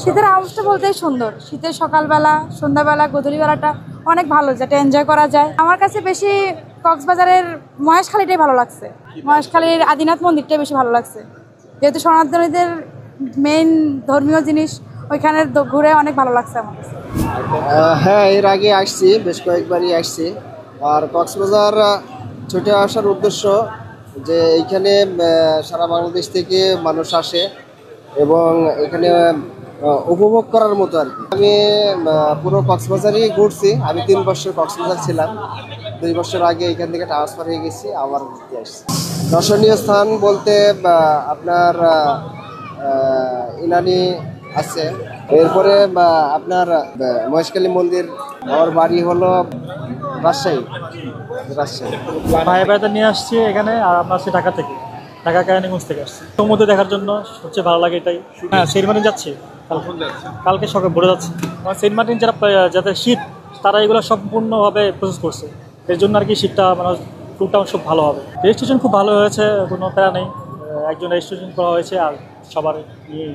শীতের আবহাওয়াটা বলতেই সুন্দর। শীতের সকালবেলা, সন্ধ্যাবেলা, গধূলিবেলাটা অনেক ভালো, যেটা এনজয় করা যায়। আমার কাছে বেশি কক্সবাজারের মহেশখালীটাই ভালো লাগছে। মহেশখালীর আদিনাথ মন্দিরটাই বেশি ভালো লাগছে, যেহেতু সনাতনীদের মেইন ধর্মীয় জিনিস ওইখানে ঘুরে অনেক ভালো লাগছে আমার কাছে। হ্যাঁ, এর আগে আসছি, বেশ কয়েকবারই আসছি। আর কক্সবাজার ছুটে আসার উদ্দেশ্য যে এইখানে সারা বাংলাদেশ থেকে মানুষ আসে এবং এখানে উপভোগ করার মতো আর কি। আমি পুরো কক্সবাজারই ঘুরছি। আমি 3 বছর কক্সবাজার ছিলাম। 2 বছর আগে এখান থেকে ট্রান্সফার হয়ে গেছি, আবার ঘুরতে আসছি। দর্শনীয় স্থান বলতে আপনার ইনানি আছে, এরপরে আপনার মহেশখালী মন্দির। আমার বাড়ি হলো রাজশাহী। ভাই বেড়াতে নিয়ে আসছি এখানে, আর আমরা আসছি ঢাকা থেকে, ঢাকা কেরানীগঞ্জ থেকে আসছি সমুদ্র দেখার জন্য। সবচেয়ে ভালো লাগে এটাই। হ্যাঁ, সেন্ট মার্টিন যাচ্ছি কালকে সকালে ভোরে যাচ্ছি। আমার সেন্ট মার্টিন যাদের শীত, তারা এগুলো সম্পূর্ণভাবে প্রসেস করছে, এর জন্য আর কি শীতটা মানে ট্যুরটা খুব ভালো হবে। রেজিস্ট্রেশন খুব ভালো হয়েছে, কোনো প্যারা নেই। একজন রেজিস্ট্রেশন করা হয়েছে আর সবার ইয়ে